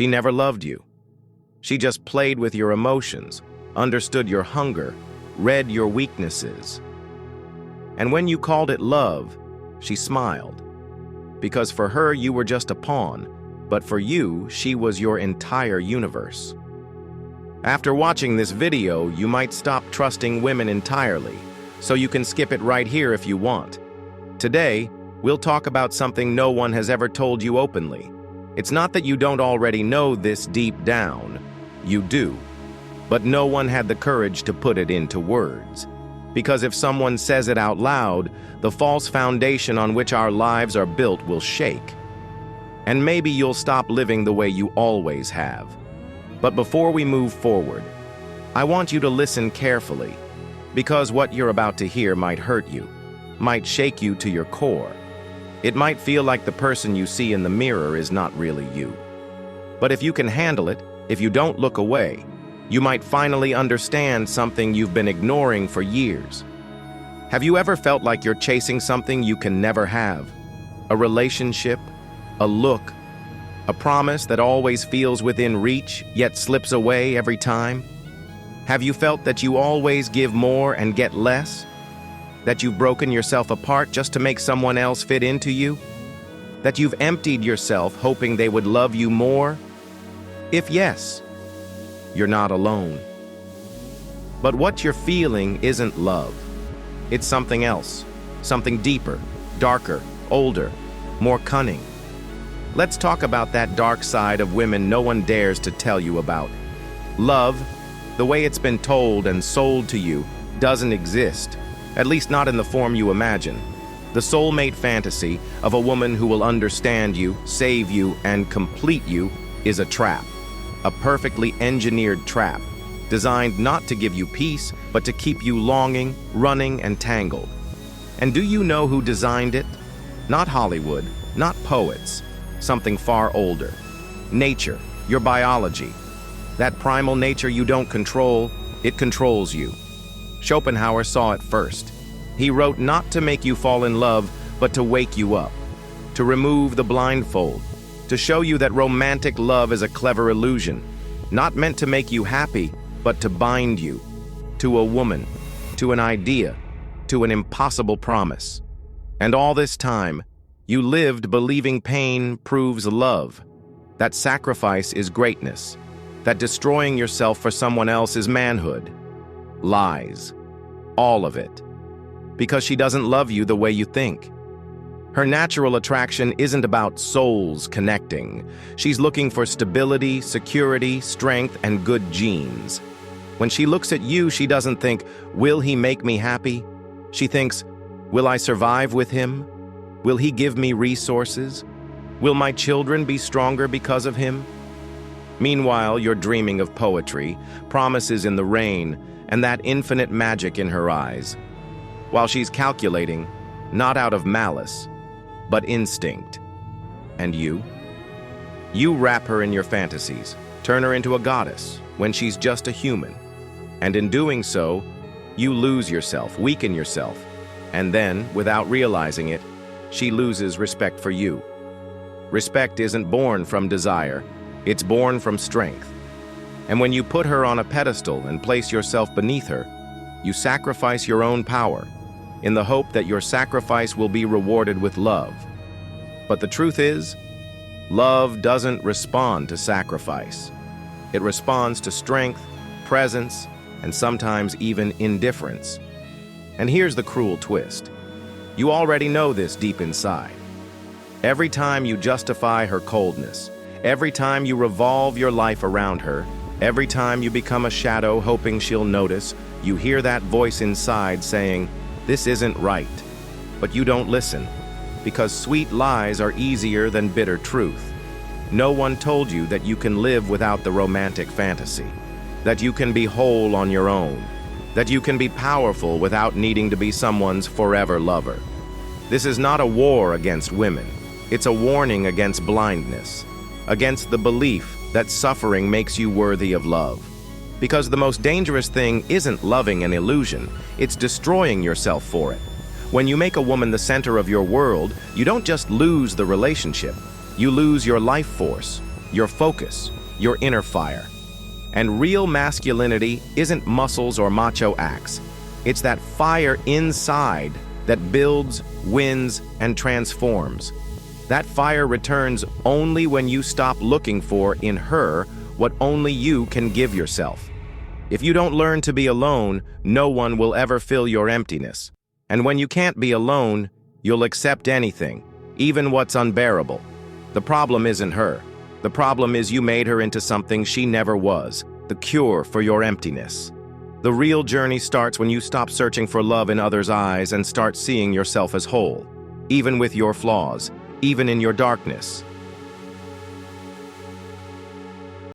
She never loved you. She just played with your emotions, understood your hunger, read your weaknesses. And when you called it love, she smiled. Because for her, you were just a pawn, but for you, she was your entire universe. After watching this video, you might stop trusting women entirely, so you can skip it right here if you want. Today, we'll talk about something no one has ever told you openly. It's not that you don't already know this deep down. You do. But no one had the courage to put it into words. Because if someone says it out loud, the false foundation on which our lives are built will shake. And maybe you'll stop living the way you always have. But before we move forward, I want you to listen carefully, because what you're about to hear might hurt you, might shake you to your core. It might feel like the person you see in the mirror is not really you. But if you can handle it, if you don't look away, you might finally understand something you've been ignoring for years. Have you ever felt like you're chasing something you can never have? A relationship, a look, a promise that always feels within reach, yet slips away every time? Have you felt that you always give more and get less? That you've broken yourself apart just to make someone else fit into you? That you've emptied yourself hoping they would love you more? If yes, you're not alone. But what you're feeling isn't love. It's something else, something deeper, darker, older, more cunning. Let's talk about that dark side of women no one dares to tell you about. Love, the way it's been told and sold to you, doesn't exist, at least not in the form you imagine. The soulmate fantasy of a woman who will understand you, save you, and complete you is a trap. A perfectly engineered trap, designed not to give you peace, but to keep you longing, running, and tangled. And do you know who designed it? Not Hollywood, not poets, something far older. Nature, your biology. That primal nature you don't control, it controls you. Schopenhauer saw it first. He wrote not to make you fall in love, but to wake you up, to remove the blindfold, to show you that romantic love is a clever illusion, not meant to make you happy, but to bind you to a woman, to an idea, to an impossible promise. And all this time, you lived believing pain proves love, that sacrifice is greatness, that destroying yourself for someone else is manhood. Lies. All of it. Because she doesn't love you the way you think. Her natural attraction isn't about souls connecting. She's looking for stability, security, strength, and good genes. When she looks at you, she doesn't think, will he make me happy? She thinks, will I survive with him? Will he give me resources? Will my children be stronger because of him? Meanwhile, you're dreaming of poetry, promises in the rain, and that infinite magic in her eyes. While she's calculating, not out of malice, but instinct. And you? You wrap her in your fantasies, turn her into a goddess when she's just a human. And in doing so, you lose yourself, weaken yourself. And then, without realizing it, she loses respect for you. Respect isn't born from desire, it's born from strength. And when you put her on a pedestal and place yourself beneath her, you sacrifice your own power, in the hope that your sacrifice will be rewarded with love. But the truth is, love doesn't respond to sacrifice. It responds to strength, presence, and sometimes even indifference. And here's the cruel twist. You already know this deep inside. Every time you justify her coldness, every time you revolve your life around her, every time you become a shadow hoping she'll notice, you hear that voice inside saying, "This isn't right." But you don't listen, because sweet lies are easier than bitter truth. No one told you that you can live without the romantic fantasy, that you can be whole on your own, that you can be powerful without needing to be someone's forever lover. This is not a war against women. It's a warning against blindness, against the belief that suffering makes you worthy of love. Because the most dangerous thing isn't loving an illusion, it's destroying yourself for it. When you make a woman the center of your world, you don't just lose the relationship, you lose your life force. your focus, your inner fire. And real masculinity isn't muscles or macho acts. It's that fire inside that builds, wins, and transforms. That fire returns only when you stop looking for in her what only you can give yourself. If you don't learn to be alone, no one will ever fill your emptiness. And when you can't be alone, you'll accept anything, even what's unbearable. The problem isn't her. The problem is you made her into something she never was, the cure for your emptiness. The real journey starts when you stop searching for love in others' eyes and start seeing yourself as whole, even with your flaws, even in your darkness.